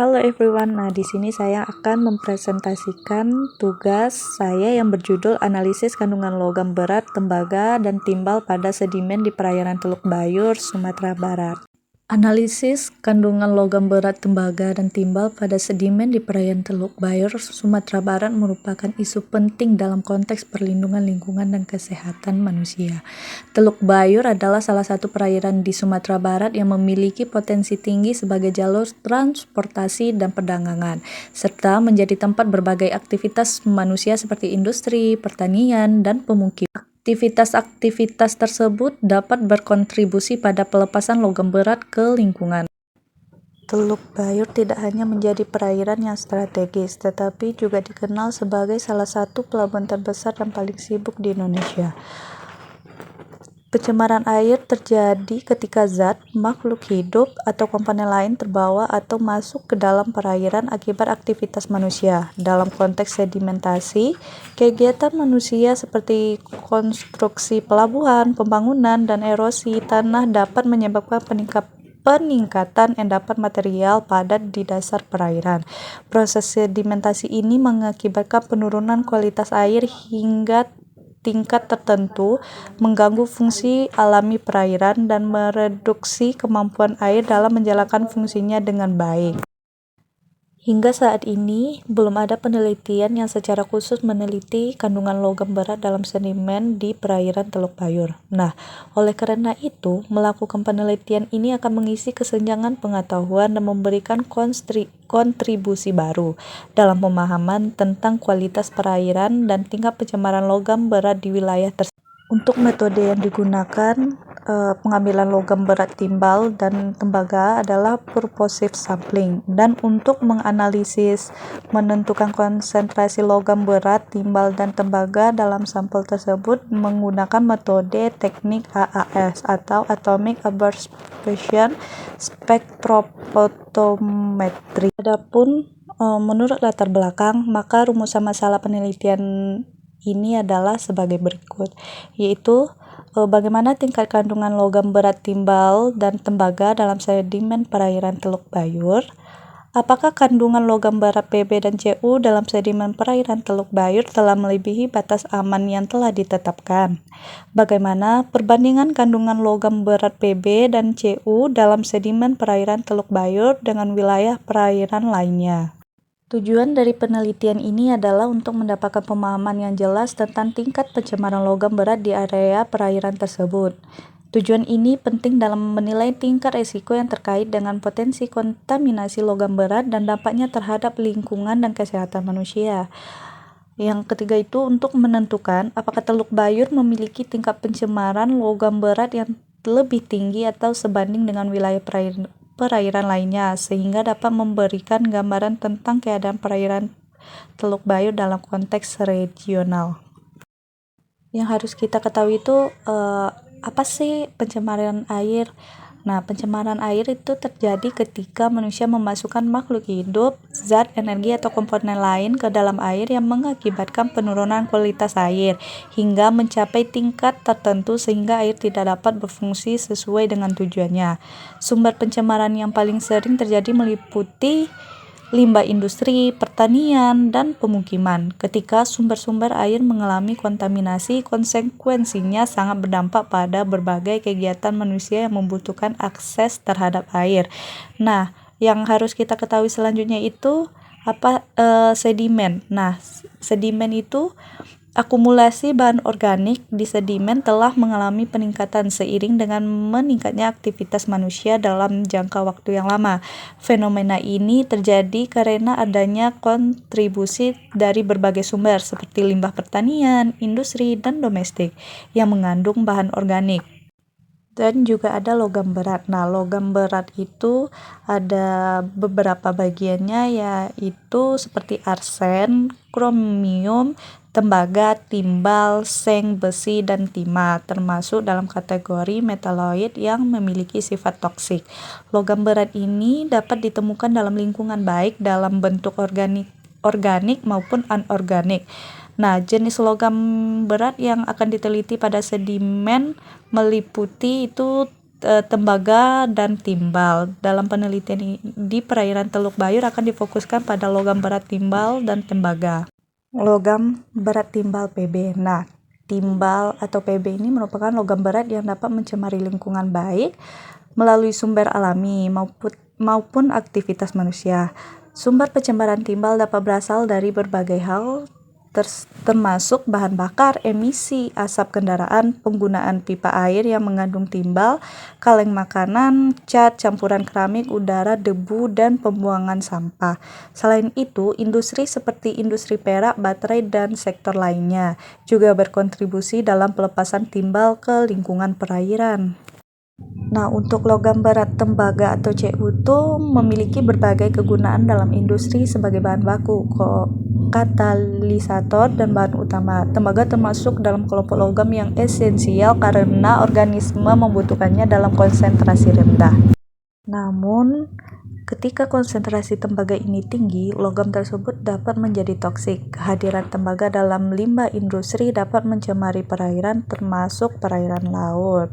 Halo everyone, nah di sini saya akan mempresentasikan tugas saya yang berjudul Analisis Kandungan Logam Berat, Tembaga, dan Timbal pada Sedimen di Perairan Teluk Bayur, Sumatera Barat. Analisis kandungan logam berat, tembaga, dan timbal pada sedimen di perairan Teluk Bayur, Sumatera Barat merupakan isu penting dalam konteks perlindungan lingkungan dan kesehatan manusia. Teluk Bayur adalah salah satu perairan di Sumatera Barat yang memiliki potensi tinggi sebagai jalur transportasi dan perdagangan, serta menjadi tempat berbagai aktivitas manusia seperti industri, pertanian, dan pemukiman. Aktivitas-aktivitas tersebut dapat berkontribusi pada pelepasan logam berat ke lingkungan. Teluk Bayur tidak hanya menjadi perairan yang strategis, tetapi juga dikenal sebagai salah satu pelabuhan terbesar dan paling sibuk di Indonesia. Pencemaran air terjadi ketika zat, makhluk hidup, atau komponen lain terbawa atau masuk ke dalam perairan akibat aktivitas manusia. Dalam konteks sedimentasi, kegiatan manusia seperti konstruksi pelabuhan, pembangunan, dan erosi tanah dapat menyebabkan peningkatan endapan material padat di dasar perairan. Proses sedimentasi ini mengakibatkan penurunan kualitas air hingga tingkat tertentu, mengganggu fungsi alami perairan, dan mereduksi kemampuan air dalam menjalankan fungsinya dengan baik. Hingga saat ini, belum ada penelitian yang secara khusus meneliti kandungan logam berat dalam sedimen di perairan Teluk Bayur. Nah, oleh karena itu, melakukan penelitian ini akan mengisi kesenjangan pengetahuan dan memberikan kontribusi baru dalam pemahaman tentang kualitas perairan dan tingkat pencemaran logam berat di wilayah tersebut. Untuk metode yang digunakan, pengambilan logam berat timbal dan tembaga adalah purposive sampling, dan untuk menganalisis menentukan konsentrasi logam berat, timbal, dan tembaga dalam sampel tersebut menggunakan metode teknik AAS atau Atomic Absorption Spectrophotometry. Adapun menurut latar belakang, maka rumusan masalah penelitian ini adalah sebagai berikut, yaitu bagaimana tingkat kandungan logam berat, timbal, dan tembaga dalam sedimen perairan Teluk Bayur. Apakah kandungan logam berat Pb dan Cu dalam sedimen perairan Teluk Bayur telah melebihi batas aman yang telah ditetapkan? Bagaimana perbandingan kandungan logam berat Pb dan Cu dalam sedimen perairan Teluk Bayur dengan wilayah perairan lainnya? Tujuan dari penelitian ini adalah untuk mendapatkan pemahaman yang jelas tentang tingkat pencemaran logam berat di area perairan tersebut. Tujuan ini penting dalam menilai tingkat risiko yang terkait dengan potensi kontaminasi logam berat dan dampaknya terhadap lingkungan dan kesehatan manusia. Yang ketiga itu untuk menentukan apakah Teluk Bayur memiliki tingkat pencemaran logam berat yang lebih tinggi atau sebanding dengan wilayah perairan lainnya, sehingga dapat memberikan gambaran tentang keadaan perairan Teluk Bayur dalam konteks regional. Yang harus kita ketahui itu apa sih pencemaran air? Nah, pencemaran air itu terjadi ketika manusia memasukkan makhluk hidup, zat, energi, atau komponen lain ke dalam air yang mengakibatkan penurunan kualitas air hingga mencapai tingkat tertentu sehingga air tidak dapat berfungsi sesuai dengan tujuannya. Sumber pencemaran yang paling sering terjadi meliputi limbah industri, pertanian, dan pemukiman. Ketika sumber-sumber air mengalami kontaminasi, konsekuensinya sangat berdampak pada berbagai kegiatan manusia yang membutuhkan akses terhadap air. Nah, yang harus kita ketahui selanjutnya itu sedimen. Nah, sedimen itu akumulasi bahan organik di sedimen telah mengalami peningkatan seiring dengan meningkatnya aktivitas manusia dalam jangka waktu yang lama. Fenomena ini terjadi karena adanya kontribusi dari berbagai sumber seperti limbah pertanian, industri, dan domestik yang mengandung bahan organik. Dan juga ada logam berat. Nah, logam berat itu ada beberapa bagiannya, yaitu seperti arsen, kromium, tembaga, timbal, seng, besi, dan timah, termasuk dalam kategori metaloid yang memiliki sifat toksik. Logam berat ini dapat ditemukan dalam lingkungan baik dalam bentuk organik maupun anorganik. Nah, jenis logam berat yang akan diteliti pada sedimen meliputi itu tembaga dan timbal. Dalam penelitian di perairan Teluk Bayur akan difokuskan pada logam berat timbal dan tembaga. Logam berat timbal PB. Nah, timbal atau PB ini merupakan logam berat yang dapat mencemari lingkungan baik melalui sumber alami maupun aktivitas manusia. Sumber pencemaran timbal dapat berasal dari berbagai hal, termasuk bahan bakar, emisi asap kendaraan, penggunaan pipa air yang mengandung timbal, kaleng makanan, cat, campuran keramik, udara, debu, dan pembuangan sampah. Selain itu, industri seperti industri perak, baterai, dan sektor lainnya juga berkontribusi dalam pelepasan timbal ke lingkungan perairan. Nah, untuk logam berat tembaga atau Cu itu memiliki berbagai kegunaan dalam industri sebagai bahan baku, katalisator, dan bahan utama. Tembaga termasuk dalam kelompok logam yang esensial karena organisme membutuhkannya dalam konsentrasi rendah. Namun, ketika konsentrasi tembaga ini tinggi, logam tersebut dapat menjadi toksik. Kehadiran tembaga dalam limbah industri dapat mencemari perairan, termasuk perairan laut.